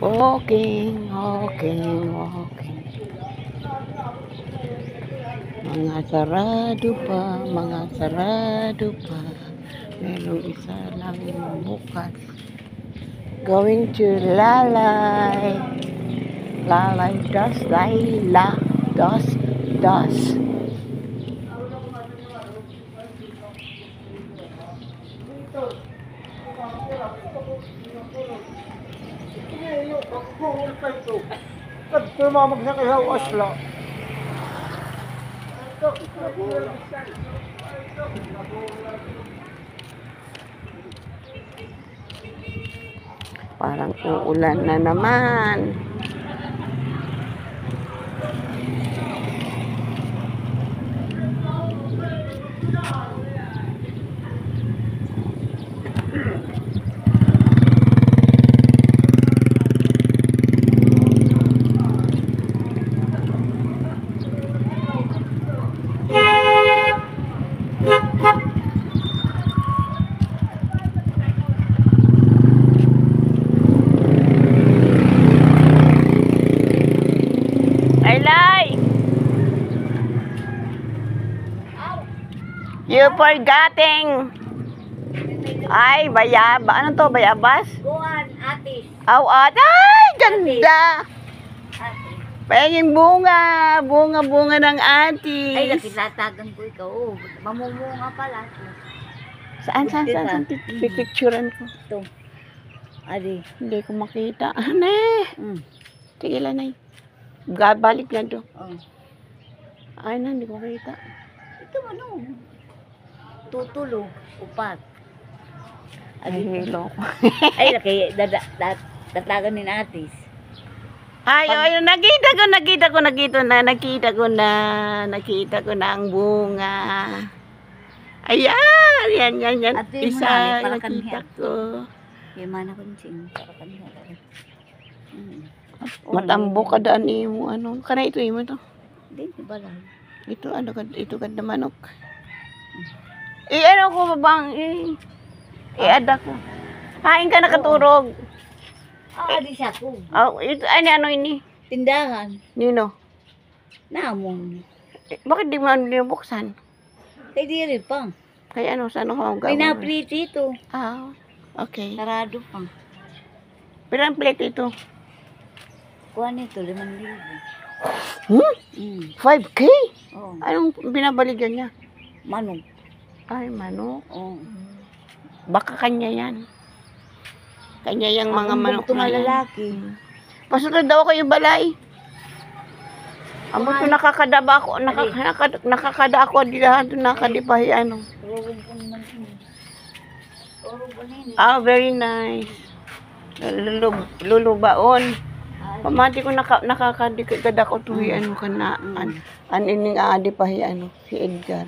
Walking, walking, walking. Mga sarado pa, mga sarado pa. Merong isa lang bukas. Going to Lalay. Lalay das, Layla, das, das. Tumamag na kaya asla. Parang uulan na naman. You forgetting. Ay, bayab. Ano to? Bayabas? Buwan, atis. Aw, ay, ganda. Atis. Penging bunga. Bunga ng atis. Ay, nakilatagan ko ikaw. Oh, mamumunga pala. Saan? Pipicturean ko. Ito. Adi. Hindi ko makita. Ane. Sige lang, Nay. Balik lang to. Oh. Ay na, hindi ko makita. Ito ano? Tutulo. Upat. Ay, hilo. Ay, tatagan ni Atis. Ay, nakita ko na ang bunga. Ayan, yan. At yung Isa, marami, para nakita kanhiya. ko. Yung mana ko yung para kanina. Matambo ka daan mo, ano. Kana ito mo to. Hindi, di ba lang? Ito ka na manok. Ano ko bang, i-ada ko. Hain ka nakaturog. Di siya ko. Oh, ito, ano ini? Tindahan. Nino? Namon. Bakit di mo nilibuksan? Kay diri pa. Kaya ano, saan ako May gawin? napliti ito. Ah, okay. Sarado pa. Pero ang plate ito? Kuha nito, 5,000. 5K? Oh, Anong binabaligan niya? manok. Ay, manok. Oh. Baka kanya yan. Kanya yung mga manok Ito na yan. lalaki. Pasunod daw ako yung balay. Amo to nakakadaba ako, nakakada ako dilahan to nakadipahi ano. Turong ko naman ito. Turong ko na Ah, very nice. Lulubaon. Pamati ko nakakadikad ako tuwi ano ka na ining aadipahi ano si Edgar.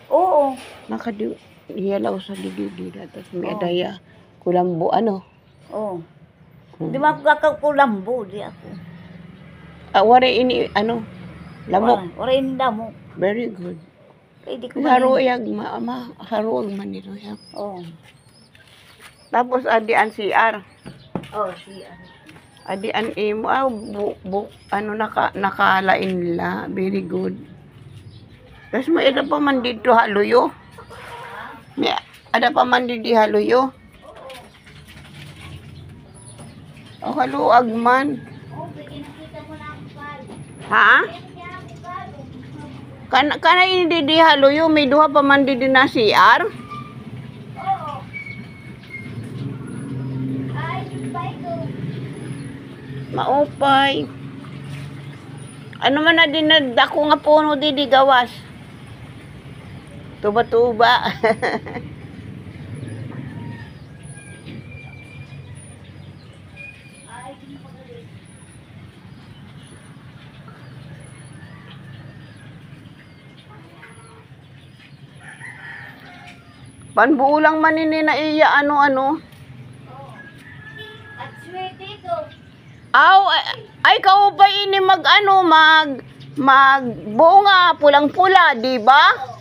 Oo. Nakadiyalaw sa ligid tapos may adaya kulambo ano. Oo. Di ba ako kakakulambo, di ako. Wari ini ano lamok. Wala yung damo. Very good. Kaya di ko Haruag haruag man nito ya. Oo. Tapos adi ang CR. Oh, siya. Adi an imo ano nakalain nila. Very good. Tapos may ada pa man dito haluyo. May ada pa man dito haluyo. O haluag man. Ha? Kana ini di haluyo may duha pa man dito na CR. Maupay. Ano man na din dako nga puno di gawas. Tuba-tuba. Panbuulang manini na iya ano. At sweet ito. Aw, ay kao ba ini magbunga pulang-pula, di ba?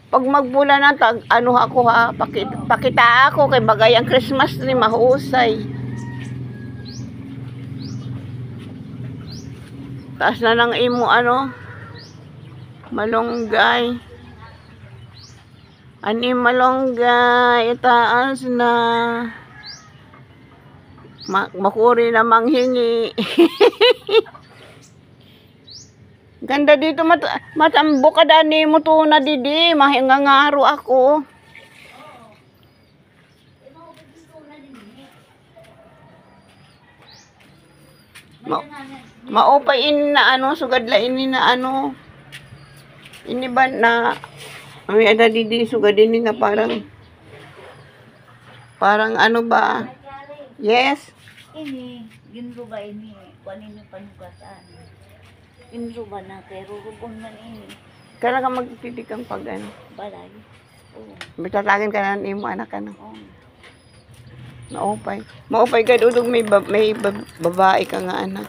Pag magbula na tag ano ako ha, pakita ako kay bagay ang Christmas tree mahusay. Taas na ng imo ano, malunggay. Ani malunggay, itaas na. Makuri na manghingi. Ganda dito matambo ka dani mo to na didi, mahingangaro ako. Maupain na ano, sugadlain ni na ano. Ini ba na may ada didi sugadin ni nga parang ano ba? Yes. Ini, ginro ba ini? Kuanin yung panugatan. Ginro ba na? Pero rubon man ini. Kailan ka magtitikang pag ano? Balay. Oo. Bitatagin ka na ni mo anak ka no? Oo. Maupay. Maupay ka dudog may babae ka nga anak.